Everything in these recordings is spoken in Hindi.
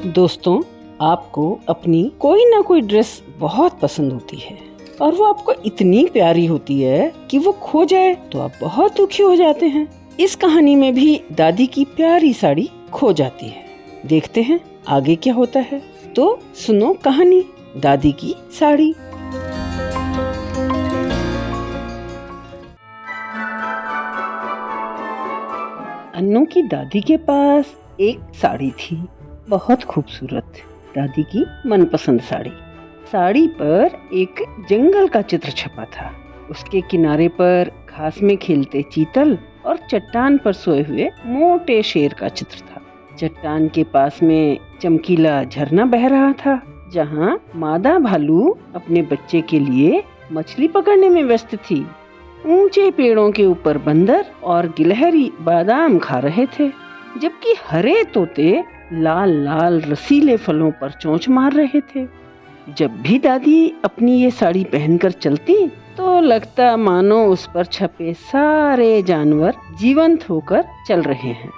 दोस्तों, आपको अपनी कोई ना कोई ड्रेस बहुत पसंद होती है और वो आपको इतनी प्यारी होती है कि वो खो जाए तो आप बहुत दुखी हो जाते हैं। इस कहानी में भी दादी की प्यारी साड़ी खो जाती है। देखते हैं आगे क्या होता है। तो सुनो कहानी दादी की साड़ी। अन्नू की दादी के पास एक साड़ी थी, बहुत खूबसूरत, दादी की मनपसंद साड़ी। साड़ी पर एक जंगल का चित्र छपा था। उसके किनारे पर घास में खेलते चीतल और चट्टान पर सोए हुए मोटे शेर का चित्र था। चट्टान के पास में चमकीला झरना बह रहा था, जहाँ मादा भालू अपने बच्चे के लिए मछली पकड़ने में व्यस्त थी। ऊंचे पेड़ों के ऊपर बंदर और गिलहरी बादाम खा रहे थे, जबकि हरे तोते लाल लाल रसीले फलों पर चोंच मार रहे थे। जब भी दादी अपनी ये साड़ी पहनकर चलती तो लगता मानो उस पर छपे सारे जानवर जीवंत होकर चल रहे हैं।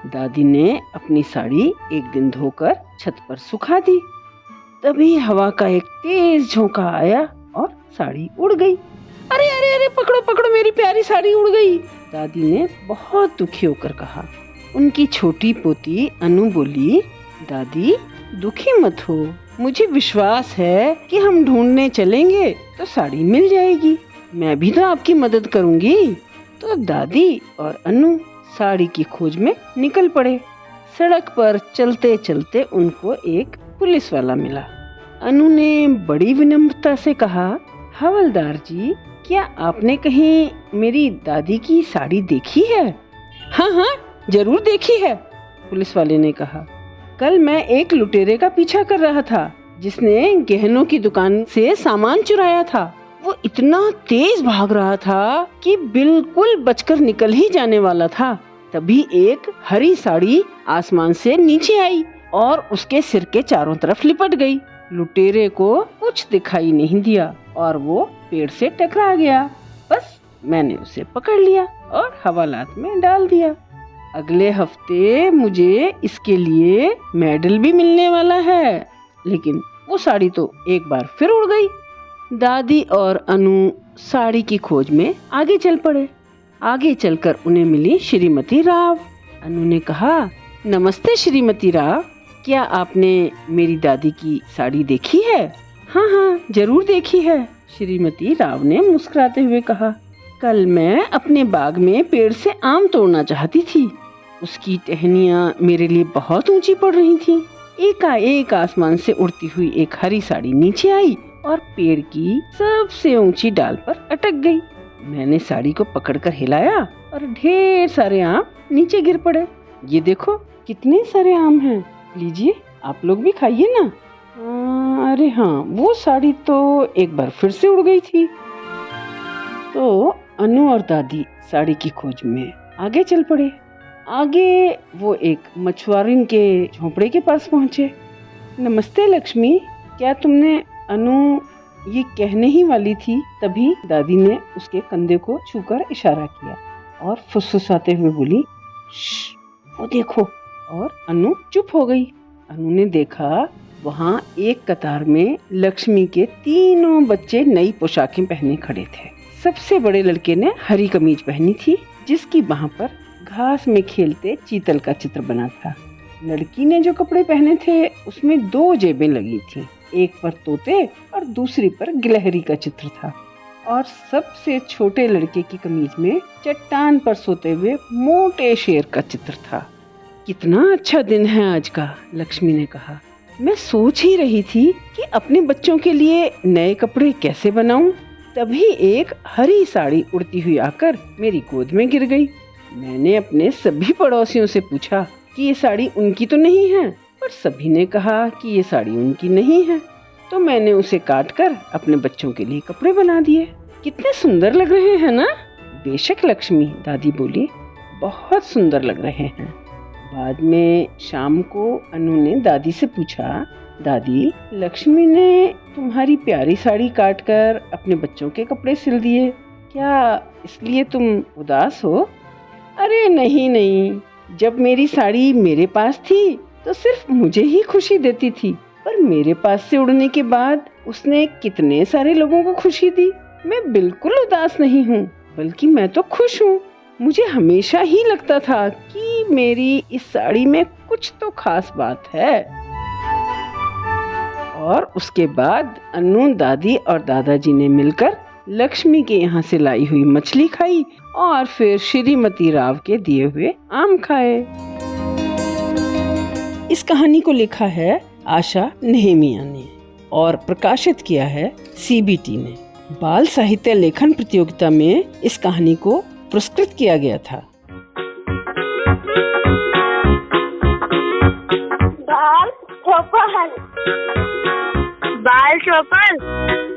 दादी ने अपनी साड़ी एक दिन धोकर छत पर सुखा दी। तभी हवा का एक तेज झोंका आया और साड़ी उड़ गई। अरे अरे अरे, पकड़ो पकड़ो, मेरी प्यारी साड़ी उड़ गई, दादी ने बहुत दुखी होकर कहा। उनकी छोटी पोती अनु बोली, दादी दुखी मत हो, मुझे विश्वास है कि हम ढूंढने चलेंगे तो साड़ी मिल जाएगी। मैं भी तो आपकी मदद करूंगी। तो दादी और अनु साड़ी की खोज में निकल पड़े। सड़क पर चलते चलते उनको एक पुलिस वाला मिला। अनु ने बड़ी विनम्रता से कहा, हवलदार जी, क्या आपने कहीं मेरी दादी की साड़ी देखी है? हाँ हाँ, जरूर देखी है, पुलिस वाले ने कहा। कल मैं एक लुटेरे का पीछा कर रहा था, जिसने गहनों की दुकान से सामान चुराया था। वो इतना तेज भाग रहा था कि बिल्कुल बचकर निकल ही जाने वाला था। तभी एक हरी साड़ी आसमान से नीचे आई और उसके सिर के चारों तरफ लिपट गई। लुटेरे को कुछ दिखाई नहीं दिया और वो पेड़ से टकरा गया। बस मैंने उसे पकड़ लिया और हवालात में डाल दिया। अगले हफ्ते मुझे इसके लिए मेडल भी मिलने वाला है। लेकिन वो साड़ी तो एक बार फिर उड़ गई। दादी और अनु साड़ी की खोज में आगे चल पड़े। आगे चलकर उन्हें मिली श्रीमती राव। अनु ने कहा, नमस्ते श्रीमती राव, क्या आपने मेरी दादी की साड़ी देखी है? हाँ हाँ, जरूर देखी है, श्रीमती राव ने मुस्कुराते हुए कहा। कल मैं अपने बाग में पेड़ से आम तोड़ना चाहती थी। उसकी टहनियाँ मेरे लिए बहुत ऊंची पड़ रही थीं। एकाएक आसमान से उड़ती हुई एक हरी साड़ी नीचे आई और पेड़ की सबसे ऊंची डाल पर अटक गई। मैंने साड़ी को पकड़कर हिलाया और ढेर सारे आम नीचे गिर पड़े। ये देखो कितने सारे आम हैं, लीजिए आप लोग भी खाइए ना। अरे हाँ, वो साड़ी तो एक बार फिर से उड़ गई थी। तो अनु और दादी साड़ी की खोज में आगे चल पड़े। आगे वो एक मछुआरिन के झोंपड़े के पास पहुँचे। नमस्ते लक्ष्मी, क्या तुमने अनु ये कहने ही वाली थी, तभी दादी ने उसके कंधे को छूकर इशारा किया और फुसफुसाते हुए बोली, श्श, वो देखो। और अनु चुप हो गई। अनु ने देखा वहाँ एक कतार में लक्ष्मी के तीनों बच्चे नई पोशाकें पहने खड़े थे। सबसे बड़े लड़के ने हरी कमीज पहनी थी, जिसकी बाह पर घास में खेलते चीतल का चित्र बना था। लड़की ने जो कपड़े पहने थे उसमें 2 जेबें लगी थी, एक पर तोते और दूसरी पर गिलहरी का चित्र था। और सबसे छोटे लड़के की कमीज में चट्टान पर सोते हुए मोटे शेर का चित्र था। कितना अच्छा दिन है आज का, लक्ष्मी ने कहा। मैं सोच ही रही थी कि अपने बच्चों के लिए नए कपड़े कैसे बनाऊं। तभी एक हरी साड़ी उड़ती हुई आकर मेरी गोद में गिर गई। मैंने अपने सभी पड़ोसियों से पूछा कि ये साड़ी उनकी तो नहीं है, पर सभी ने कहा कि ये साड़ी उनकी नहीं है। तो मैंने उसे काट कर अपने बच्चों के लिए कपड़े बना दिए। कितने सुंदर लग रहे हैं ना? बेशक लक्ष्मी, दादी बोली, बहुत सुंदर लग रहे हैं। बाद में शाम को अनु ने दादी से पूछा, दादी, लक्ष्मी ने तुम्हारी प्यारी साड़ी काट कर अपने बच्चों के कपड़े सिल दिए, क्या इसलिए तुम उदास हो? अरे नहीं नहीं, जब मेरी साड़ी मेरे पास थी तो सिर्फ मुझे ही खुशी देती थी, पर मेरे पास से उड़ने के बाद उसने कितने सारे लोगों को खुशी दी। मैं बिल्कुल उदास नहीं हूँ, बल्कि मैं तो खुश हूँ। मुझे हमेशा ही लगता था कि मेरी इस साड़ी में कुछ तो खास बात है। और उसके बाद अन्नू, दादी और दादाजी ने मिलकर लक्ष्मी के यहाँ से लाई हुई मछली खाई और फिर श्रीमती राव के दिए हुए आम खाए। इस कहानी को लिखा है आशा नेहमिया ने और प्रकाशित किया है CBT ने। बाल साहित्य लेखन प्रतियोगिता में इस कहानी को पुरस्कृत किया गया था। बाल चौपल।